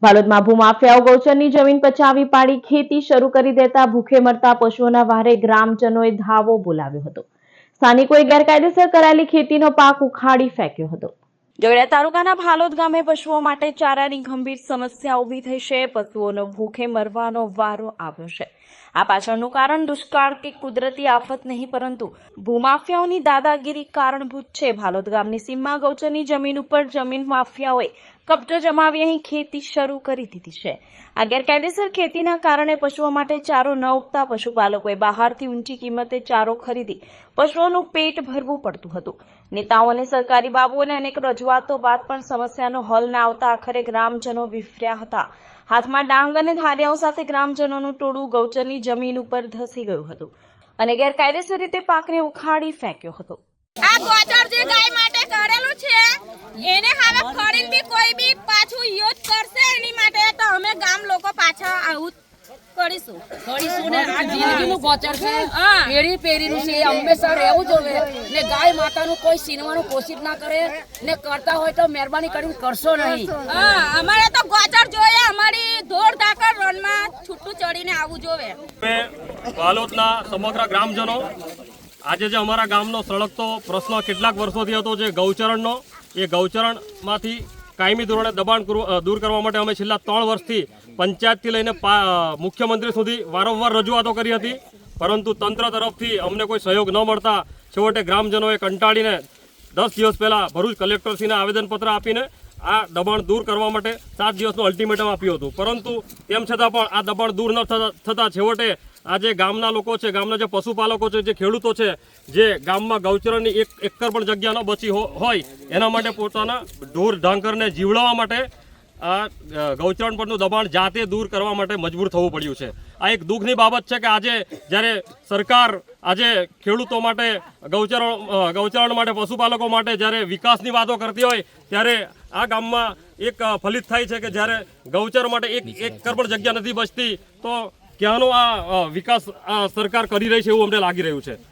બાલોદમાં ભૂમાફિયાઓ ગૌચરની જમીન પચાવી પાડી ખેતી શરૂ કરી દેતા ભૂખે મરતા પશુઓના વહારે ગ્રામજનોએ ધાવો બોલાવ્યો હતો। સ્થાનિકોએ ગેરકાયદેસર કરાયેલી ખેતીનો પાક ઉખાડી ફેંક્યો હતો। જોડિયા તાલુકાના ભાલોદ ગામે પશુઓ માટે ચારાની ગંભીર સમસ્યા ઊભી થઈ છે। પશુઓનો ભૂખે મરવાનો વારો આવ્યો છે। આ પાછળનું કારણ દુષ્કાળ કે કુદરતી આફત નહીં, પરંતુ ભૂમાફિયાઓની દાદાગીરી કારણભૂત છે। ભાલોદ ગામની સીમમાં ગૌચરની જમીન ઉપર જમીન માફિયાઓએ કબજો જમાવી અહીં ખેતી શરૂ કરી દીધી છે। આ ગેરકાયદેસર ખેતીના કારણે પશુઓ માટે ચારો ન ઉગતા પશુપાલકોએ બહારથી ઊંચી કિંમતે ચારો ખરીદી પશુઓનું પેટ ભરવું પડતું હતું। નેતાઓ અને સરકારી બાબુઓને અનેક રજૂઆતો બાદ પણ સમસ્યાનો હલ ન આવતા આખરે ગ્રામજનો વિફર્યા હતા। હાથમાં ડાંગ અને ધારિયાઓ સાથે ગ્રામજનોનું ટોળું ગૌચરની જમીન ઉપર ધસી ગયું હતું અને ગેરકાયદેસર રીતે પાકને ઉખાડી ફેંક્યો હતો। આ ગોચર જે ગાય માટે કરેલું છે એને હવે ફરીને બી કોઈ બી પાછું યુઝ કરશે એની માટે તો અમે ગામ લોકો પાછા આવું કરીશું ને આ જિંદગીનું ગોચર છે, પેઢી પેઢીનું છે, હંમેશા રહેવું જોઈએ ને ગાય માતાનું કોઈ સીનવાનું કોશિશ ના કરે ને કરતા હોય તો મહેરબાની કરીને કરશો નહીં। અમારે તો ગોચર જોઈએ, અમારી ધોળ ધાકર રનમાં છૂટું ચડીને આવવું જોઈએ। બાલોદના સમગ્ર ગ્રામજનો આજે જે અમારા ગામનો સળગતો પ્રશ્ન કેટલાક વર્ષોથી હતો જે ગૌચરણનો, એ ગૌચરણમાંથી કાયમી ધોરણે દબાણ દૂર કરવા માટે અમે છેલ્લા 3 વર્ષથી પંચાયતથી લઈને મુખ્યમંત્રી સુધી વારંવાર રજૂઆતો કરી હતી, પરંતુ તંત્ર તરફથી અમને કોઈ સહયોગ ન મળતા છેવટે ગ્રામજનોએ કંટાળીને 10 દિવસ પહેલાં ભરૂચ કલેક્ટરશ્રીને આવેદનપત્ર આપીને આ દબાણ દૂર કરવા માટે 7 દિવસનું અલ્ટિમેટમ આપ્યું હતું। પરંતુ તેમ છતાં પણ આ દબાણ દૂર ન થતાં છેવટે આજે ગામના લોકો છે, ગામના જે પશુપાલકો છે, જે ખેડૂતો છે, જે ગામમાં ગૌચરની 1 એકર પણ જગ્યા ન બચી હોય એના માટે પોતાના ઢોર ઢાંકરને જીવડાવવા માટે આ ગૌચરણ પરનું દબાણ જાતે દૂર કરવા માટે મજબૂર થવું પડ્યું છે। આ એક દુઃખની બાબત છે કે આજે જ્યારે સરકાર આજે ખેડૂતો માટે ગૌચરણ માટે પશુપાલકો માટે જ્યારે વિકાસની વાતો કરતી હોય ત્યારે આ ગામમાં એક ફલિત થાય છે કે જ્યારે ગૌચર માટે 1 એકર પણ જગ્યા નથી બચતી તો ક્યાંનો આ વિકાસ સરકાર કરી રહી છે એવું અમને લાગી રહ્યું છે।